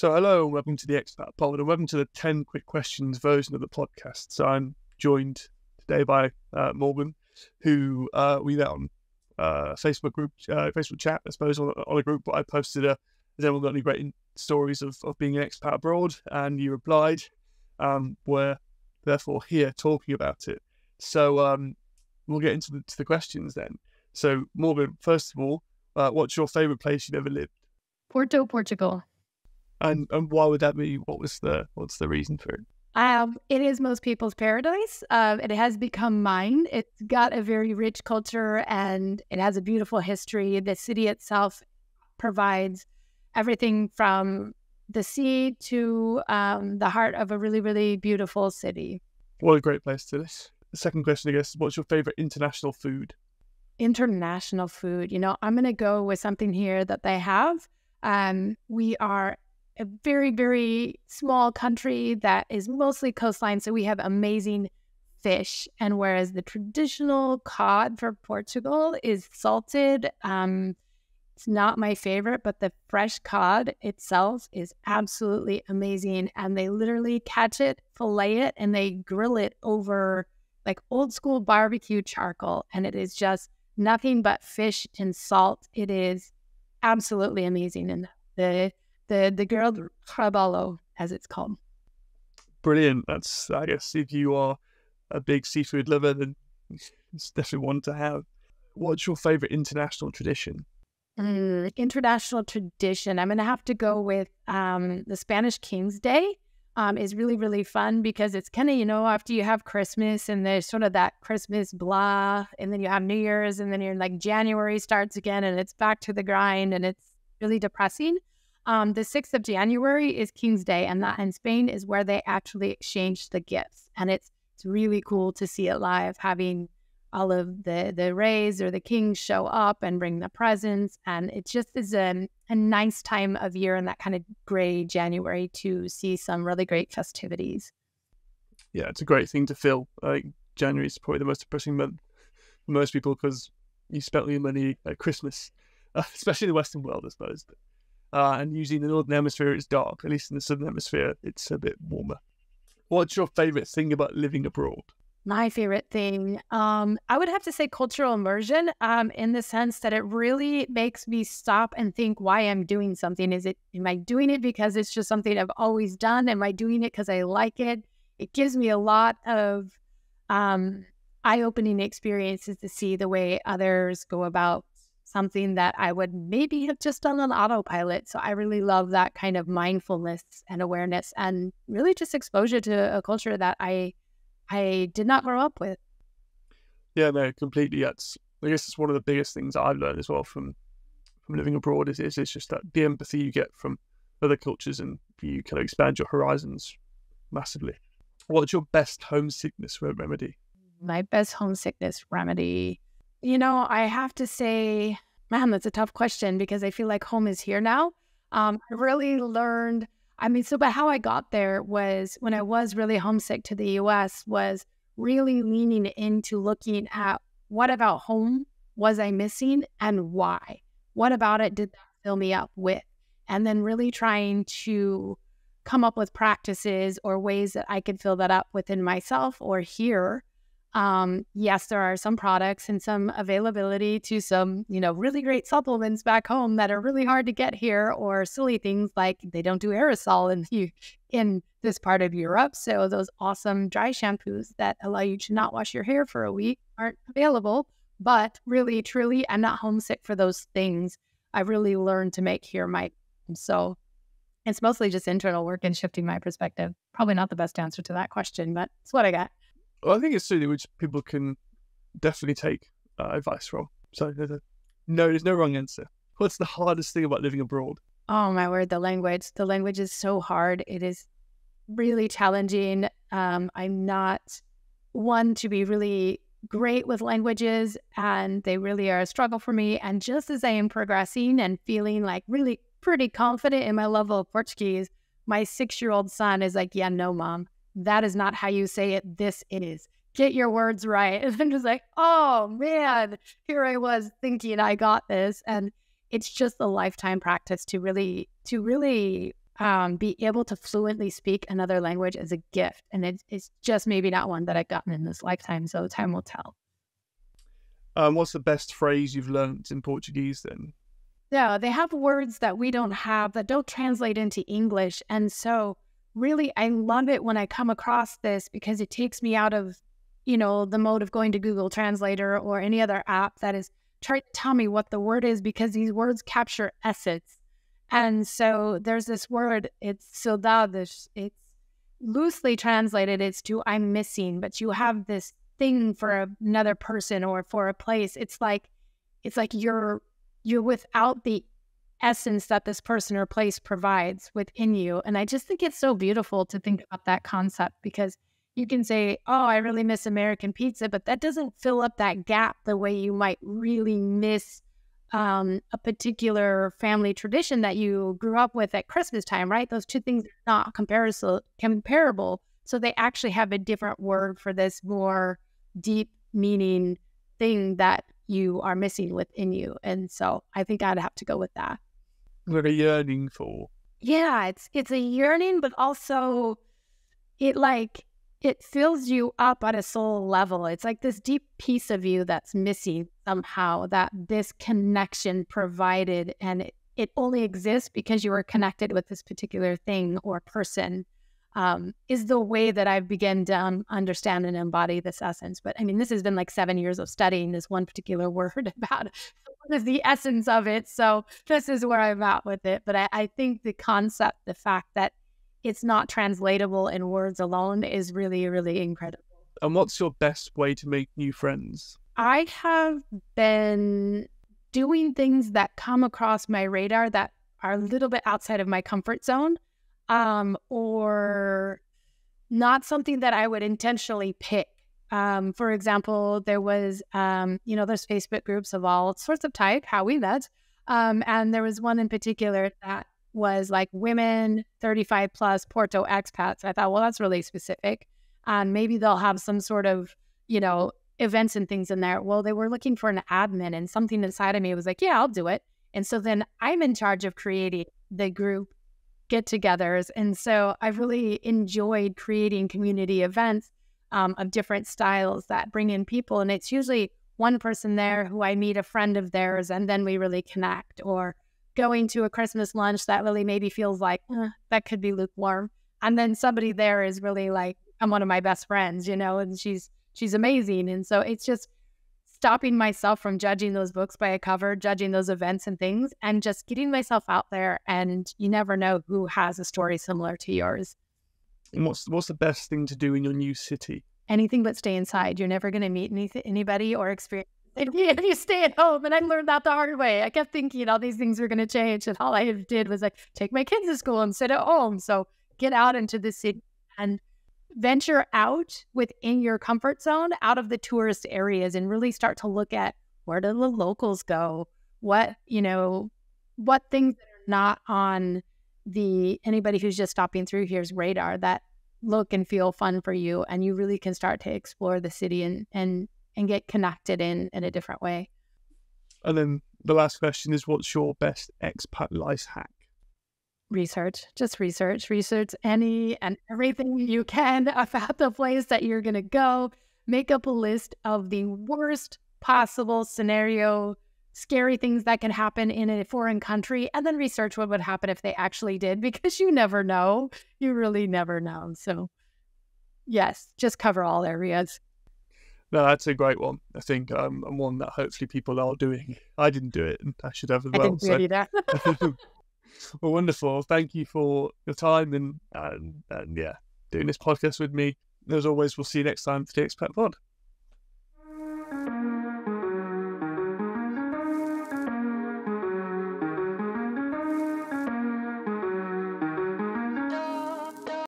So hello and welcome to the Expat Pod and welcome to the 10 quick questions version of the podcast. So I'm joined today by Morgan, who we met on Facebook group, Facebook chat, I suppose, on a group. But I posted has anyone got any great stories of being an expat abroad? And you replied. We're therefore here talking about it. So we'll get into the questions then. So Morgan, first of all, what's your favourite place you've ever lived? Porto, Portugal. And why would that be? What's the reason for it? It is most people's paradise. It has become mine. It's got a very rich culture and it has a beautiful history. The city itself provides everything from the sea to the heart of a really, really beautiful city. What a great place to live. The second question, I guess, is what's your favorite international food? International food. I'm going to go with something here that they have. We are a very, very small country that is mostly coastline, so we have amazing fish. And whereas the traditional cod for Portugal is salted, it's not my favorite, but the fresh cod itself is absolutely amazing. And they literally catch it, fillet it, and they grill it over like old school barbecue charcoal. And it is just nothing but fish and salt. It is absolutely amazing. And the grilled trabalho, as it's called. Brilliant. That's, I guess, if you are a big seafood lover, then it's definitely one to have. What's your favorite international tradition? International tradition. I'm going to have to go with the Spanish King's Day. Is really, really fun because it's kind of, after you have Christmas and there's sort of that Christmas blah, and then you have New Year's, and then you're like January starts again and it's back to the grind and it's really depressing. The 6th of January is King's Day, and that in Spain is where they actually exchange the gifts. And it's really cool to see it live, having all of the rays or the kings show up and bring the presents. And it just is a nice time of year in that kind of gray January to see some really great festivities. Yeah, it's a great thing to feel. January is probably the most depressing month for most people because you spent all your money at Christmas, especially in the Western world, I suppose. And usually in the Northern Hemisphere, it's dark. At least in the Southern Hemisphere, it's a bit warmer. What's your favourite thing about living abroad? My favorite thing, I would have to say cultural immersion, in the sense that it really makes me stop and think why I'm doing something. Am I doing it because it's just something I've always done? Am I doing it because I like it? It gives me a lot of eye-opening experiences to see the way others go about something that I would maybe have just done on autopilot. So I really love that kind of mindfulness and awareness and really just exposure to a culture that I did not grow up with. Yeah, no, completely. I guess it's one of the biggest things I've learned as well from living abroad is it's just that the empathy you get from other cultures and you kind of expand your horizons massively. What's your best homesickness remedy? My best homesickness remedy. I have to say, man, that's a tough question because I feel like home is here now. I really learned, but how I got there was when I was really homesick to the US was really leaning into looking at what about home was I missing and why? What about it did that fill me up with? And then really trying to come up with practices or ways that I could fill that up within myself or here. Yes, there are some products and some availability to some, really great supplements back home that are really hard to get here, or silly things like they don't do aerosol in this part of Europe. So those awesome dry shampoos that allow you to not wash your hair for a week aren't available. But really, truly, I'm not homesick for those things. I've really learned to make here my home. So it's mostly just internal work and shifting my perspective. Probably not the best answer to that question, but it's what I got. Well, I think it's something which people can definitely take advice from. So there's no wrong answer. What's the hardest thing about living abroad? Oh my word, the language. The language is so hard. It is really challenging. I'm not one to be really great with languages, and they really are a struggle for me. And just as I am progressing and feeling like really pretty confident in my level of Portuguese, my 6-year-old son is like, yeah, no, mom. That is not how you say it. This is. Get your words right. And I'm just like, oh man, here I was thinking I got this. And it's just a lifetime practice to really be able to fluently speak another language is a gift. And it's just maybe not one that I've gotten in this lifetime. So time will tell. What's the best phrase you've learned in Portuguese then? Yeah, they have words that we don't have that don't translate into English. And so really, I love it when I come across this because it takes me out of, the mode of going to Google Translator or any other app that is trying to tell me what the word is, because these words capture essence. And so there's this word, it's saudades. It's loosely translated, it's to I'm missing, but you have this thing for another person or for a place. It's like you're without the essence that this person or place provides within you. And I just think it's so beautiful to think about that concept, because you can say, oh, I really miss American pizza, but that doesn't fill up that gap the way you might really miss a particular family tradition that you grew up with at Christmas time, right? Those two things are not comparable. So they actually have a different word for this more deep meaning thing that you are missing within you. And so I think I'd have to go with that. What a yearning for. Yeah, it's a yearning, but also it fills you up at a soul level. It's like this deep piece of you that's missing somehow, that this connection provided, and it only exists because you were connected with this particular thing or person, is the way that I've begun to understand and embody this essence. But I mean, this has been like 7 years of studying this one particular word about what is the essence of it. So this is where I'm at with it. But I think the concept, the fact that it's not translatable in words alone is really, really incredible. And what's your best way to make new friends? I have been doing things that come across my radar that are a little bit outside of my comfort zone, or not something that I would intentionally pick. For example, there was, there's Facebook groups of all sorts of type, how we met. And there was one in particular that was like women 35 plus Porto expats. I thought, well, that's really specific. And maybe they'll have some sort of, events and things in there. Well, they were looking for an admin, and something inside of me was like, yeah, I'll do it. And so then I'm in charge of creating the group get-togethers. And so I've really enjoyed creating community events of different styles that bring in people. And it's usually one person there who I meet a friend of theirs, and then we really connect, or going to a Christmas lunch that really maybe feels like that could be lukewarm. And then somebody there is really like, I'm one of my best friends, and she's amazing. And so it's just stopping myself from judging those books by a cover, judging those events and things, and just getting myself out there. And you never know who has a story similar to yours. And what's the best thing to do in your new city? Anything but stay inside. You're never going to meet anybody or experience if you stay at home. And I learned that the hard way. I kept thinking all these things were going to change, and all I did was like take my kids to school and sit at home. So get out into the city and venture out within your comfort zone, out of the tourist areas, and really start to look at where do the locals go? What things that are not on anybody who's just stopping through here's radar that look and feel fun for you, and you really can start to explore the city and get connected in a different way. And then the last question is, what's your best expat life hack? Research any and everything you can about the place that you're going to go. Make up a list of the worst possible scenario, scary things that can happen in a foreign country, and then research what would happen if they actually did, because you never know. You really never know. So yes, just cover all areas. No, that's a great one. I think and one that hopefully people are doing. I didn't do it, and I should have as well. I didn't do it either. Well, wonderful. Thank you for your time and yeah, doing this podcast with me. As always, we'll see you next time for the Expat Pod.